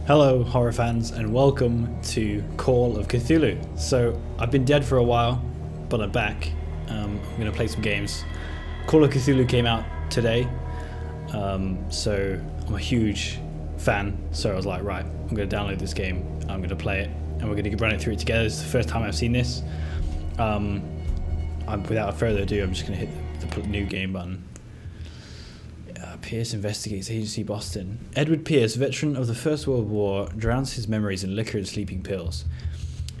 Hello horror fans and welcome to Call of Cthulhu. So I've been dead for a while, but I'm back. I'm going to play some games. Call of Cthulhu came out today, so I'm a huge fan, so I was like, right, I'm going to download this game, I'm going to play it, and we're going to run it through it together. This is the first time I've seen this. Without further ado, I'm just going to hit the new game button. Pierce investigates Agency Boston. Edward Pierce, veteran of the First World War, drowns his memories in liquor and sleeping pills.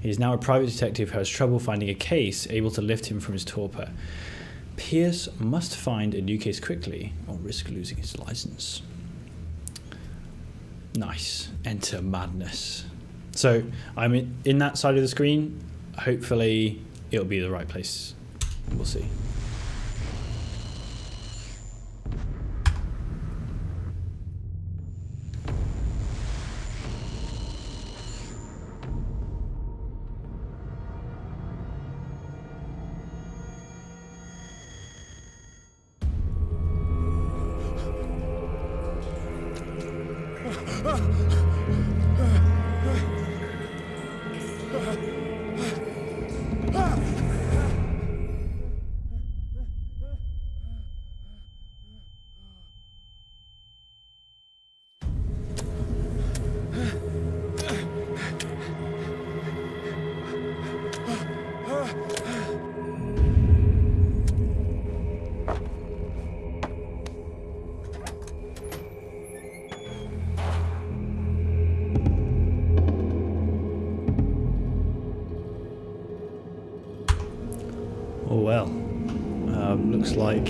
He is now a private detective who has trouble finding a case able to lift him from his torpor. Pierce must find a new case quickly or risk losing his license. Nice. Enter madness. So I'm in that side of the screen. Hopefully it'll be the right place. We'll see. Oh well, looks like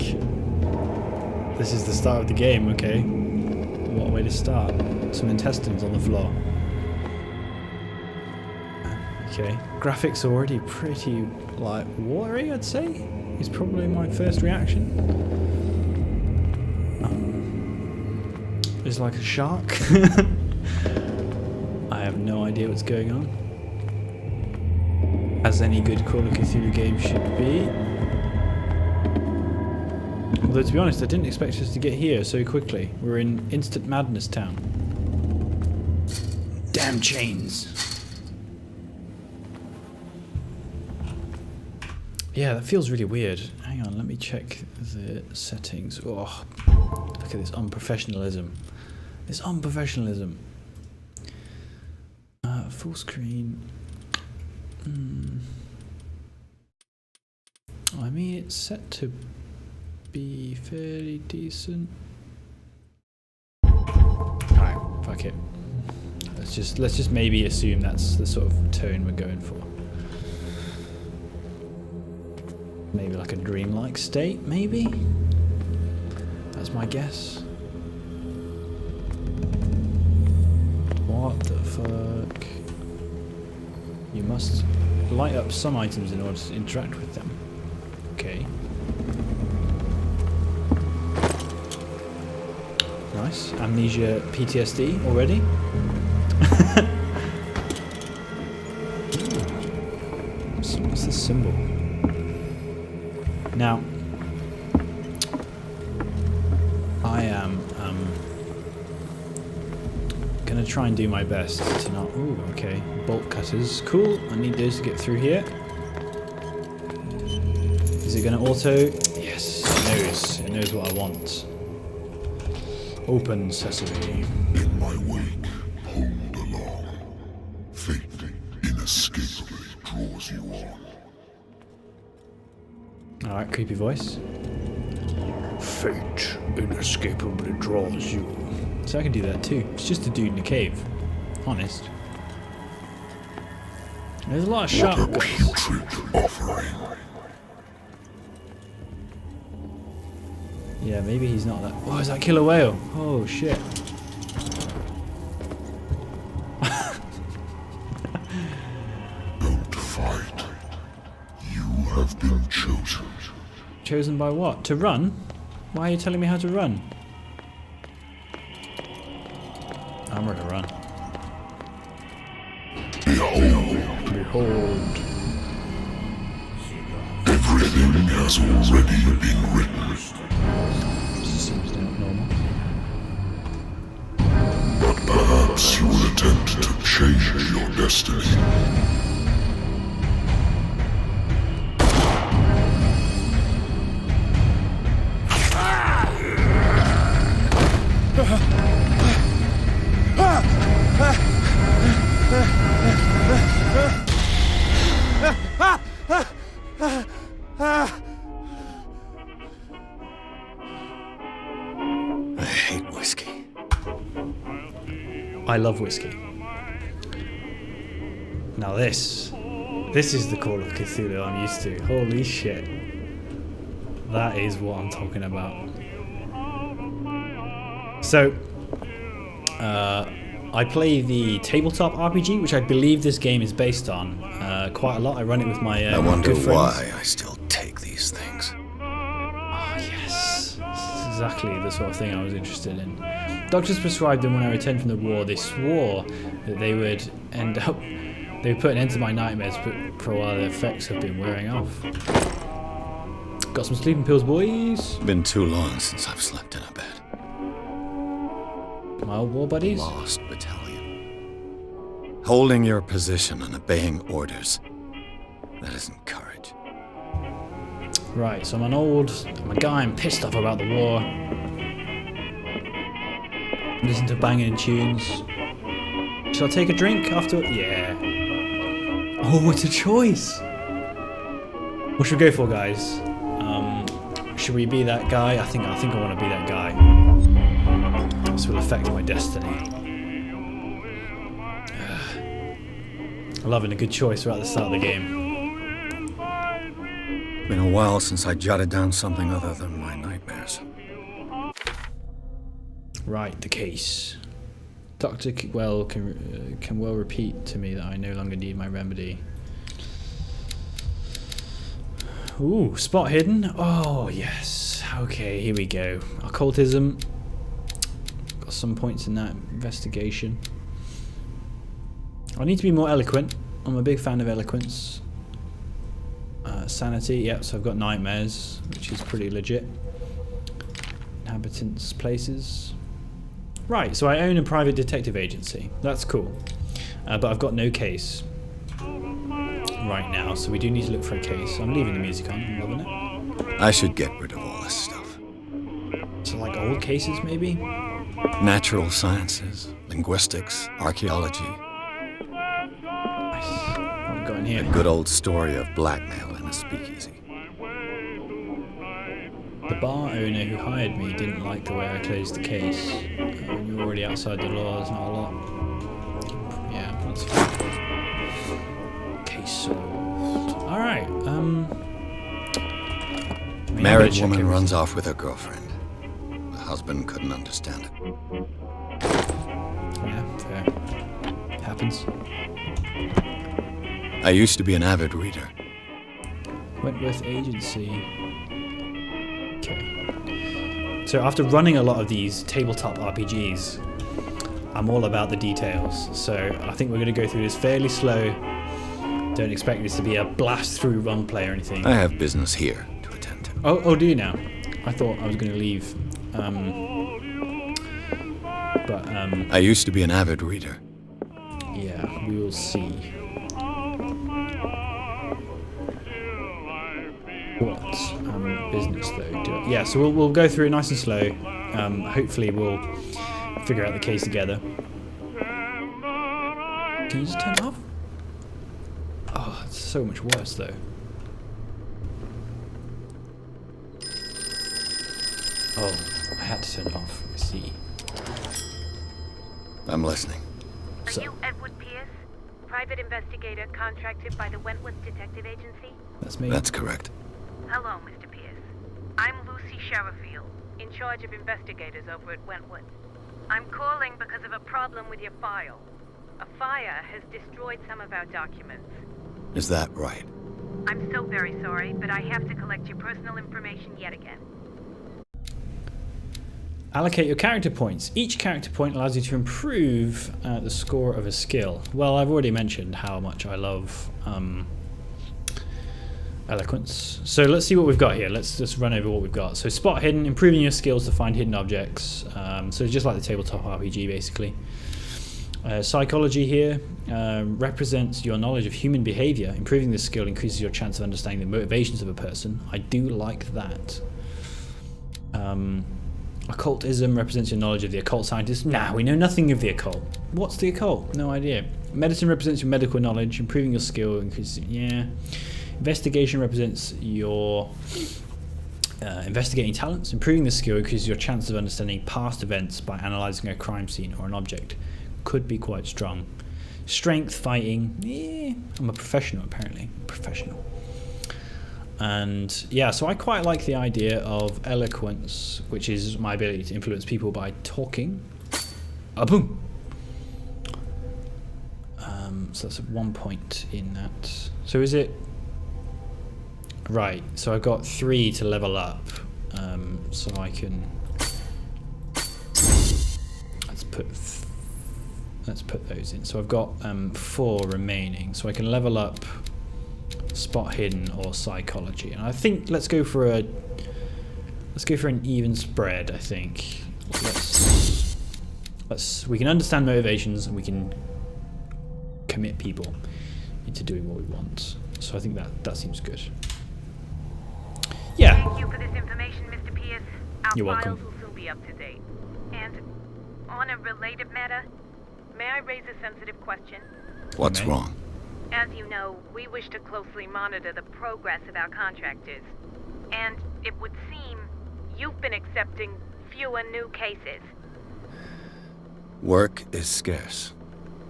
this is the start of the game. Okay, what a way to start. Some intestines on the floor. Okay, graphics are already pretty, like, watery, I'd say. Is probably my first reaction. It's like a shark. I have no idea what's going on. As any good Call of Cthulhu game should be. Although, to be honest, I didn't expect us to get here so quickly. We're in Instant Madness Town. Damn chains. Yeah, that feels really weird. Hang on, let me check the settings. Oh, look at this unprofessionalism. This unprofessionalism. Full screen. I mean, it's set to be fairly decent. Alright, fuck it. Let's just maybe assume that's the sort of tone we're going for. Maybe like a dreamlike state, maybe? That's my guess. What the fuck? You must light up some items in order to interact with them. Okay. Nice. Amnesia PTSD already. What's this symbol? Now, I am gonna try and do my best to not. Ooh, okay. Bolt cutters. Cool. I need those to get through here. Is it gonna auto? Yes, it knows. It knows what I want. Open sesame. In my wake, hold along. Fate inescapably draws you on. Alright, creepy voice. Fate inescapably draws you. So I can do that too. It's just a dude in a cave. Honest. There's a lot of sharp What a guts. putrid offering. Yeah, maybe he's not that. Oh, is that killer whale? Oh shit. Don't fight. You have been chosen. Chosen by what? To run? Why are you telling me how to run? I'm gonna run. Behold, Behold. everything has already been written. Seems not normal. Perhaps you will attempt to change your destiny. I hate whiskey. I love whiskey. Now this is the Call of Cthulhu I'm used to. Holy shit. That is what I'm talking about. So, I play the tabletop RPG, which I believe this game is based on, quite a lot. I run it with my I wonder good friends. why I still take these things. Oh, yes. This is exactly the sort of thing I was interested in. Doctors prescribed them when I returned from the war. They swore that they would put an end to my nightmares, but for a while the effects have been wearing off. Got some sleeping pills, boys. Been too long since I've slept in a bed. My old war buddies. Lost battalion. Holding your position and obeying orders. That isn't courage. Right, so I'm a guy, I'm pissed off about the war. Listen to banging tunes. Shall I take a drink after? Yeah. Oh, it's a choice. What should we go for, guys? Should we be that guy? I think I want to be that guy. This will affect my destiny. I'm loving a good choice right at the start of the game. Been a while since I jotted down something other than my nightmares. Right, the case. Doctor can well repeat to me that I no longer need my remedy. Ooh, spot hidden. Oh yes. Okay, here we go. Occultism. Got some points in that investigation. I need to be more eloquent. I'm a big fan of eloquence. Sanity. Yep. So I've got nightmares, which is pretty legit. Inhabitants, places. Right, so I own a private detective agency. That's cool. But I've got no case right now, so we do need to look for a case. I'm leaving the music on, I'm loving it. I should get rid of all this stuff. So like old cases, maybe? Natural sciences, linguistics, archaeology. Nice. What have we got in here? A good old story of blackmail in a speakeasy. The bar owner who hired me didn't like the way I closed the case. When you're already outside the law, there's not a lot. Yeah, that's fine. Case solved. Alright, Married woman runs off with her girlfriend. The husband couldn't understand it. Yeah, fair. Happens. I used to be an avid reader. Wentworth Agency. Okay. So after running a lot of these tabletop RPGs, I'm all about the details. So I think we're going to go through this fairly slow. Don't expect this to be a blast through run play or anything. I have business here to attend to. Oh, do you now? I thought I was going to leave. I used to be an avid reader. Yeah, we will see. What business though? Yeah, so we'll go through it nice and slow. Hopefully we'll figure out the case together. Can you just turn it off? Oh, it's so much worse though. Oh, I had to turn it off. I see. I'm listening. Are you Edward Pierce, private investigator contracted by the Wentworth Detective Agency? That's me. That's correct. Hello, Mr. Pierce. I'm Lucy Sherifield, in charge of investigators over at Wentworth. I'm calling because of a problem with your file. A fire has destroyed some of our documents. Is that right? I'm so very sorry, but I have to collect your personal information yet again. Allocate your character points. Each character point allows you to improve the score of a skill. Well, I've already mentioned how much I love eloquence. So let's see what we've got here. Let's just run over what we've got. So spot hidden, improving your skills to find hidden objects. So it's just like the tabletop RPG basically. Psychology here represents your knowledge of human behavior. Improving this skill increases your chance of understanding the motivations of a person. I do like that. Occultism represents your knowledge of the occult scientist. Nah, we know nothing of the occult. What's the occult? No idea. Medicine represents your medical knowledge. Improving your skill increases... Yeah. Investigation represents your investigating talents. Improving this skill increases your chance of understanding past events by analysing a crime scene or an object. Could be quite strong. Strength, fighting. Yeah. I'm a professional, apparently. Professional. And yeah, so I quite like the idea of eloquence, which is my ability to influence people by talking. Boom. So that's 1 point in that. So is it right? So I've got 3 to level up. So I can let's put those in. So I've got 4 remaining. So I can level up spot hidden or psychology, and I think let's go for an even spread. I think we can understand motivations and we can commit people into doing what we want. So I think that seems good. Yeah. Thank you for this information, Mr. Pierce. Our You're files welcome. will soon be up to date. And on a related matter, may I raise a sensitive question? What's Okay. wrong? As you know, we wish to closely monitor the progress of our contractors. And it would seem you've been accepting fewer new cases. Work is scarce.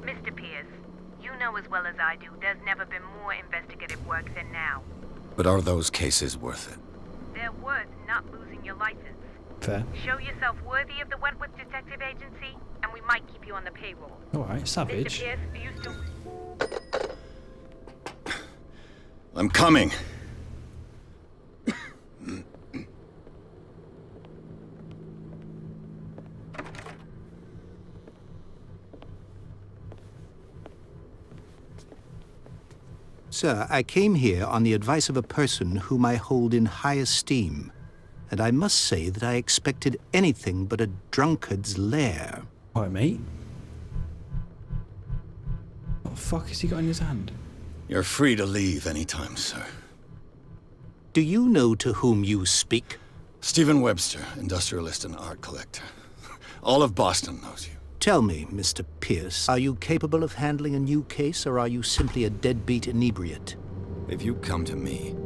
Mr. Pierce, you know as well as I do, there's never been more investigative work than now. But are those cases worth it? They're worth not losing your license. Fair. Show yourself worthy of the Wentworth Detective Agency, and we might keep you on the payroll. Alright, Mr. savage. Pierce, are you still... I'm coming. Sir, I came here on the advice of a person whom I hold in high esteem, and I must say that I expected anything but a drunkard's lair. Alright, mate. What the fuck has he got in his hand? You're free to leave anytime, sir. Do you know to whom you speak? Stephen Webster, industrialist and art collector. All of Boston knows you. Tell me, Mr. Pierce, are you capable of handling a new case, or are you simply a deadbeat inebriate? If you come to me,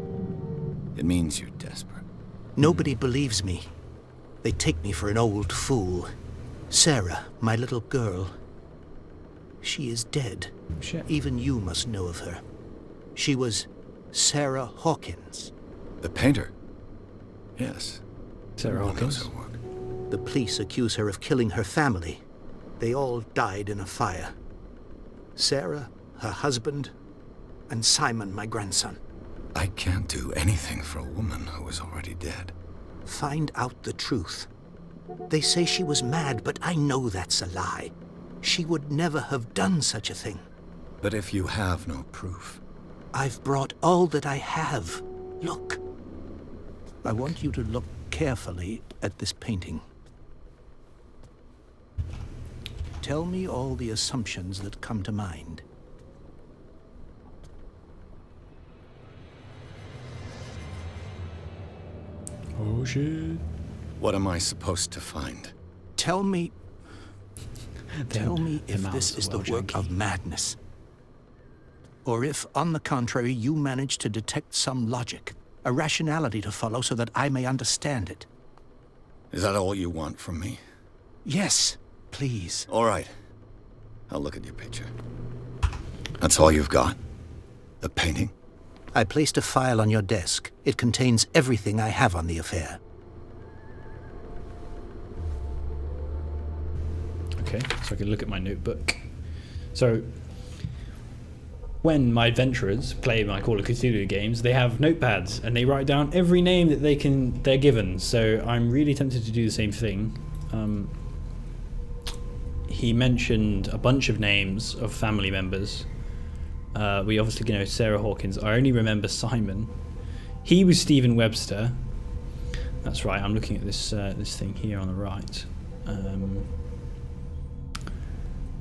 it means you're desperate. Nobody believes me. They take me for an old fool. Sarah, my little girl, she is dead. Shit. Even you must know of her. She was Sarah Hawkins. The painter? Yes. Sarah Everyone knows Hawkins. her work. The police accuse her of killing her family. They all died in a fire. Sarah, her husband, and Simon, my grandson. I can't do anything for a woman who is already dead. Find out the truth. They say she was mad, but I know that's a lie. She would never have done such a thing. But if you have no proof... I've brought all that I have. Look. I want you to look carefully at this painting. Tell me all the assumptions that come to mind. Oh shit. What am I supposed to find? Tell me The if mouse this is the well work janky. of madness. Or if, on the contrary, you manage to detect some logic, a rationality to follow so that I may understand it. Is that all you want from me? Yes, please. All right. I'll look at your picture. That's all you've got? The painting? I placed a file on your desk. It contains everything I have on the affair. Okay, so I can look at my notebook. So, when my adventurers play my Call of Cthulhu games, they have notepads and they write down every name that they're given. So I'm really tempted to do the same thing. He mentioned a bunch of names of family members. We obviously know Sarah Hawkins. I only remember Simon. He was Stephen Webster. That's right. I'm looking at this thing here on the right.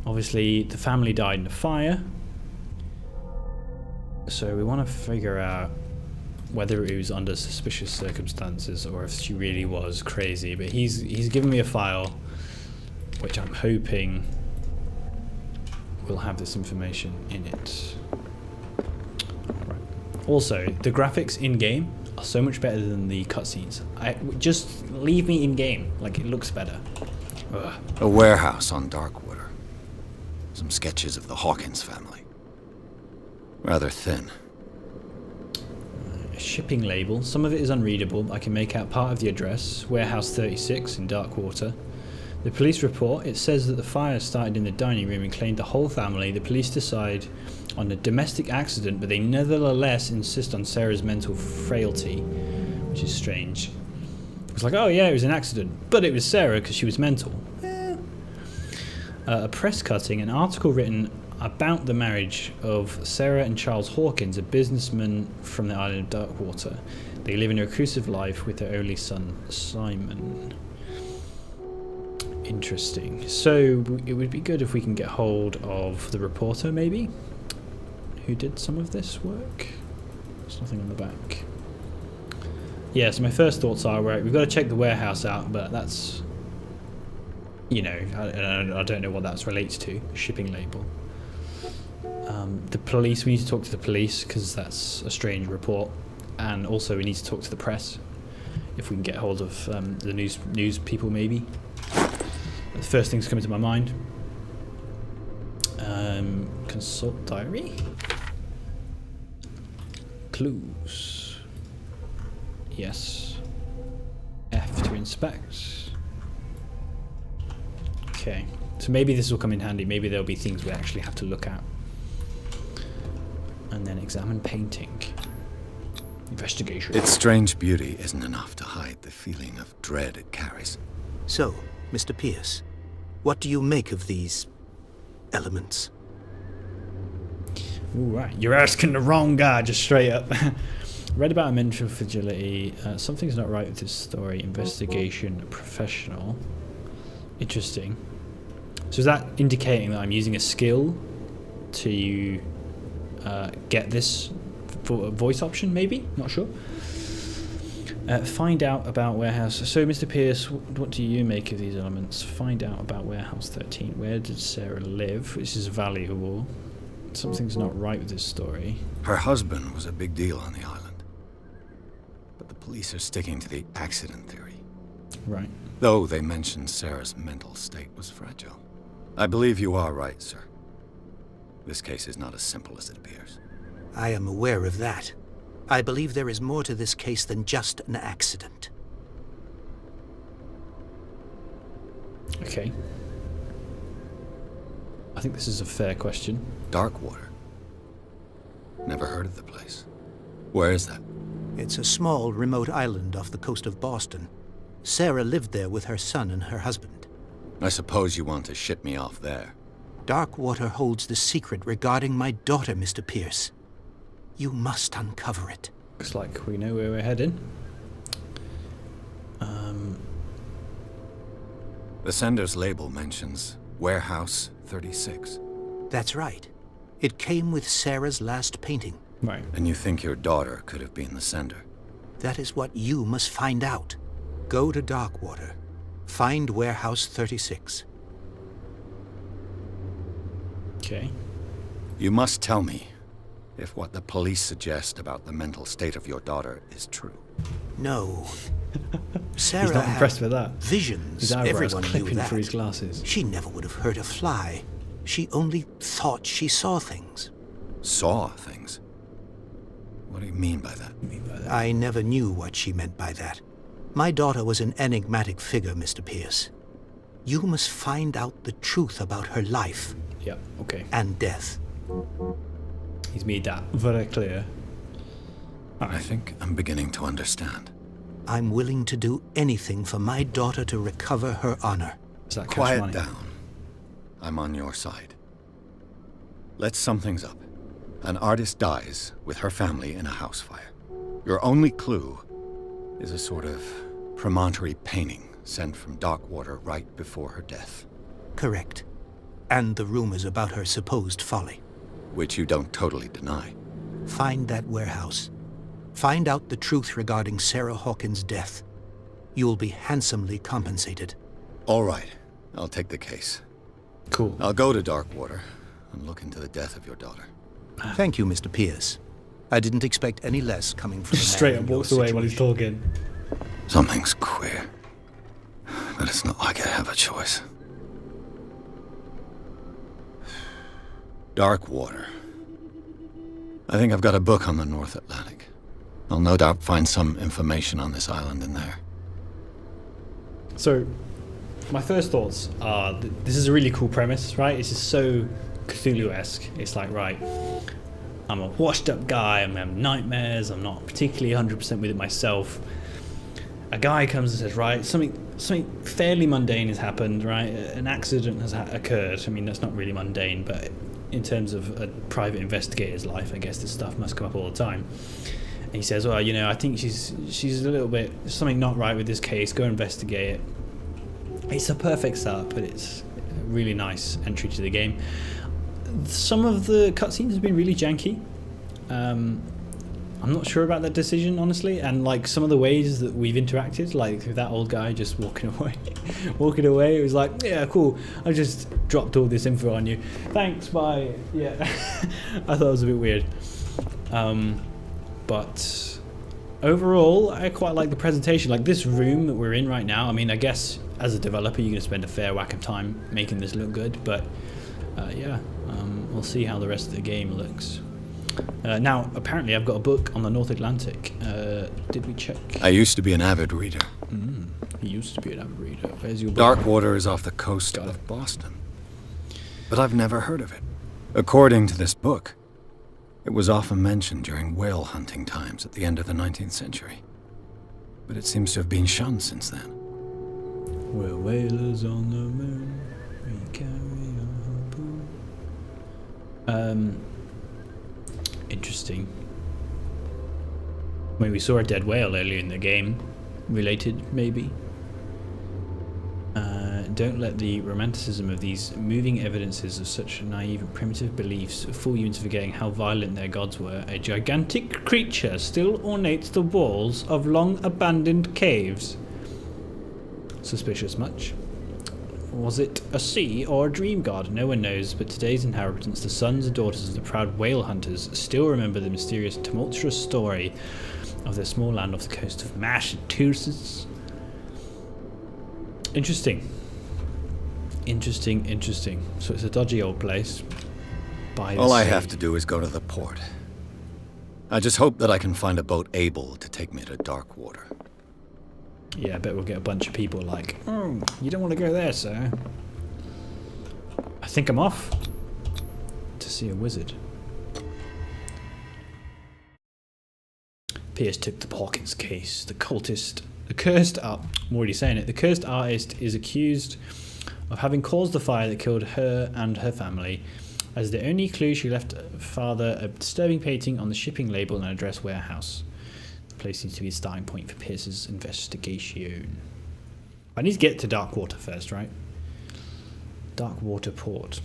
Obviously, the family died in a fire. So we want to figure out whether it was under suspicious circumstances or if she really was crazy. But he's given me a file, which I'm hoping will have this information in it. Right. Also, the graphics in-game are so much better than the cutscenes. Just leave me in-game, like it looks better. Ugh. A warehouse on Darkwater. Some sketches of the Hawkins family. Rather thin. A shipping label. Some of it is unreadable. I can make out part of the address. Warehouse 36 in Darkwater. The police report, it says that the fire started in the dining room and claimed the whole family. The police decide on a domestic accident, but they nevertheless insist on Sarah's mental frailty, which is strange. It's like, oh yeah, it was an accident, but it was Sarah because she was mental. A press cutting, an article written about the marriage of Sarah and Charles Hawkins, a businessman from the island of Darkwater. They live in a reclusive life with their only son, Simon. Interesting. So it would be good if we can get hold of the reporter, maybe, who did some of this work. There's nothing on the back. Yeah, so my first thoughts are, right, we've got to check the warehouse out, but that's, you know, I don't know what that relates to, shipping label. The police, we need to talk to the police, because that's a strange report, and also we need to talk to the press, if we can get hold of the news people, maybe. The first things coming to my mind. Consult diary. Clues. Yes. F to inspect. Okay. So maybe this will come in handy. Maybe there'll be things we actually have to look at. And then examine painting. Investigation. Its strange beauty isn't enough to hide the feeling of dread it carries. So, Mr. Pierce, what do you make of these elements? All right, you're asking the wrong guy, just straight up. Read about a mental fragility. Something's not right with this story. Investigation professional. Interesting. So is that indicating that I'm using a skill to get this voice option, maybe? Not sure. Find out about warehouse. So, Mr. Pierce, what do you make of these elements? Find out about warehouse 13. Where did Sarah live? Which is valuable. Something's not right with this story. Her husband was a big deal on the island. But the police are sticking to the accident theory. Right. Though they mentioned Sarah's mental state was fragile. I believe you are right, sir. This case is not as simple as it appears. I am aware of that. I believe there is more to this case than just an accident. Okay. I think this is a fair question. Darkwater. Never heard of the place. Where is that? It's a small, remote island off the coast of Boston. Sarah lived there with her son and her husband. I suppose you want to ship me off there. Darkwater holds the secret regarding my daughter, Mr. Pierce. You must uncover it. Looks like we know where we're heading. The sender's label mentions Warehouse 36. That's right. It came with Sarah's last painting. Right. And you think your daughter could have been the sender? That is what you must find out. Go to Darkwater. Find Warehouse 36. Okay. You must tell me if what the police suggest about the mental state of your daughter is true. No. Sarah He's not had impressed with that. visions. His eyebrows Everyone knew clipping that. through his glasses. She never would have hurt a fly. She only thought she saw things. Saw things? What do you mean by that? I never knew what she meant by that. My daughter was an enigmatic figure, Mr. Pierce. You must find out the truth about her life Yeah, okay. and death. He's made that very clear. I think I'm beginning to understand. I'm willing to do anything for my daughter to recover her honor. Is that cash Quiet money? down. I'm on your side. Let's sum things up. An artist dies with her family in a house fire. Your only clue is a sort of promontory painting sent from Darkwater right before her death. Correct. and the rumors about her supposed folly. Which you don't totally deny. Find that warehouse. Find out the truth regarding Sarah Hawkins' death. You will be handsomely compensated. All right, I'll take the case. Cool. I'll go to Darkwater and look into the death of your daughter. Thank you, Mr. Pierce. I didn't expect any less coming from a Just man straight in up your walks away while he's situation. talking. Something's queer. But it's not like I have a choice. Darkwater. I think I've got a book on the North Atlantic. I'll no doubt find some information on this island in there. So, my first thoughts are this is a really cool premise, right? It's just so Cthulhu-esque. It's like, right, I'm a washed up guy, I'm having nightmares, I'm not particularly 100% with it myself. A guy comes and says, right, something fairly mundane has happened, right? An accident has occurred. I mean, that's not really mundane, but in terms of a private investigator's life, I guess this stuff must come up all the time. And he says, well, you know, I think she's a little bit, something not right with this case, go investigate it. It's a perfect setup, but it's a really nice entry to the game. Some of the cutscenes have been really janky. I'm not sure about that decision, honestly, and like some of the ways that we've interacted, like with that old guy just walking away, it was like, yeah, cool, I just dropped all this info on you, thanks, bye. Yeah. I thought it was a bit weird, but overall I quite like the presentation. Like this room that we're in right now, I mean, I guess as a developer you're going to spend a fair whack of time making this look good, but yeah, we'll see how the rest of the game looks. Now, apparently I've got a book on the North Atlantic. Did we check? I used to be an avid reader. He used to be an avid reader. Where's your book? Darkwater is off the coast of Boston. But I've never heard of it. According to this book, it was often mentioned during whale hunting times at the end of the 19th century. But it seems to have been shunned since then. We're whalers on the moon, we carry our harpoon. Interesting. I mean, we saw a dead whale earlier in the game. Related, maybe. Don't let the romanticism of these moving evidences of such naive and primitive beliefs fool you into forgetting how violent their gods were. A gigantic creature still ornates the walls of long-abandoned caves. Suspicious much? Was it a sea or a dream god? No one knows, but today's inhabitants, the sons and daughters of the proud whale hunters, still remember the mysterious, tumultuous story of their small land off the coast of Massachusetts. Interesting. So it's a dodgy old place. By the All I sea. have to do is go to the port. I just hope that I can find a boat able to take me to Darkwater. Yeah, I bet we'll get a bunch of people like, oh, you don't want to go there, sir. I think I'm off to see a wizard. Pierce took the Hawkins case. The cursed artist is accused of having caused the fire that killed her and her family. As the only clue, she left father a disturbing painting on the shipping label and address warehouse. The place seems to be the starting point for Pierce's investigation. I need to get to Darkwater first, right? Darkwater Port.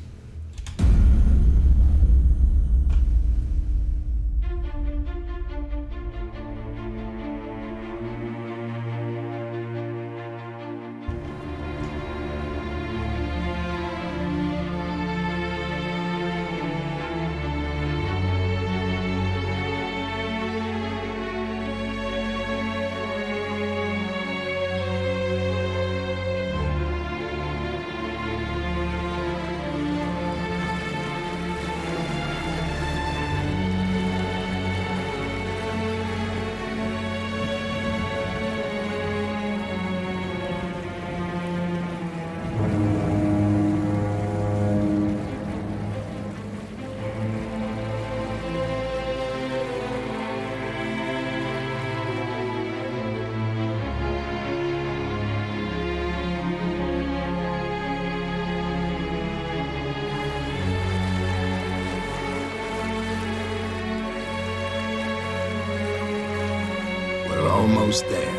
We're almost there.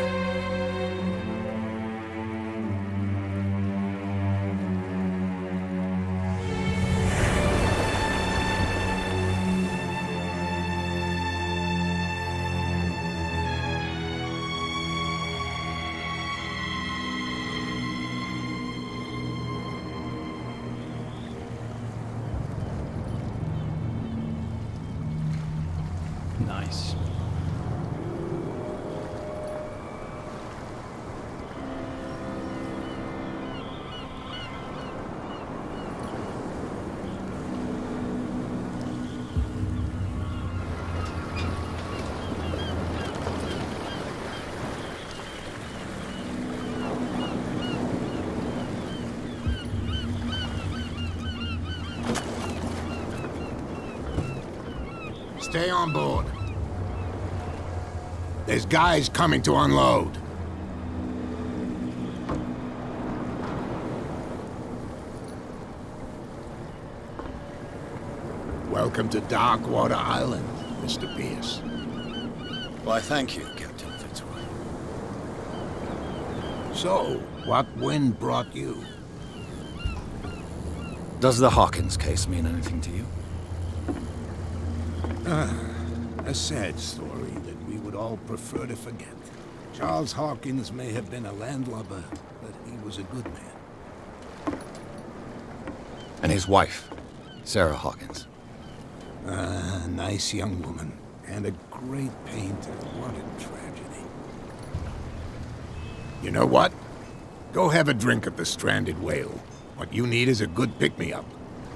Nice. Stay on board. There's guys coming to unload. Welcome to Darkwater Island, Mr. Pierce. Why, thank you, Captain Fitzroy. So, what wind brought you? Does the Hawkins case mean anything to you? A sad story that we would all prefer to forget. Charles Hawkins may have been a landlubber, but he was a good man. And his wife, Sarah Hawkins. A nice young woman, and a great painter. What a tragedy. You know what? Go have a drink at the Stranded Whale. What you need is a good pick-me-up.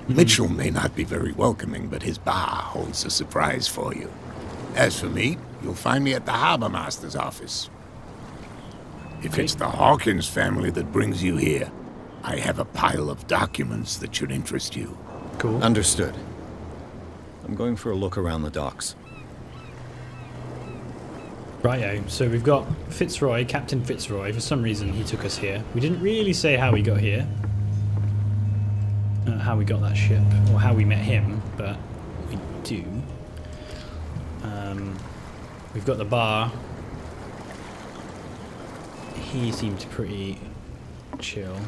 Mitchell may not be very welcoming, but his bar holds a surprise for you. As for me, you'll find me at the Harbor Master's office. If it's the Hawkins family that brings you here, I have a pile of documents that should interest you. Cool. Understood. I'm going for a look around the docks. Righto, so we've got Fitzroy, Captain Fitzroy. For some reason, he took us here. We didn't really say how we got here. How we got that ship, or how we met him, but we do. We've got the bar. He seemed pretty chill.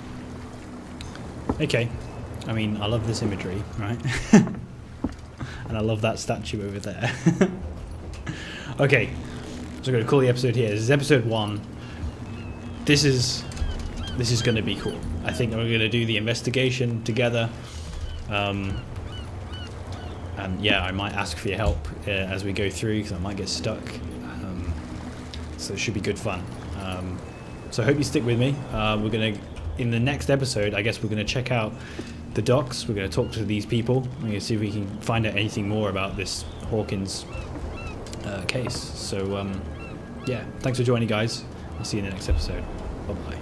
Okay. I mean, I love this imagery, right? And I love that statue over there. Okay. So I'm going to call the episode here. This is episode 1. This is going to be cool. I think we're going to do the investigation together. And yeah, I might ask for your help as we go through, because I might get stuck. So it should be good fun. So I hope you stick with me. We're going to, in the next episode, I guess we're going to check out the docks. We're going to talk to these people. We're going to see if we can find out anything more about this Hawkins case. So yeah, thanks for joining, guys. I'll see you in the next episode. Bye-bye.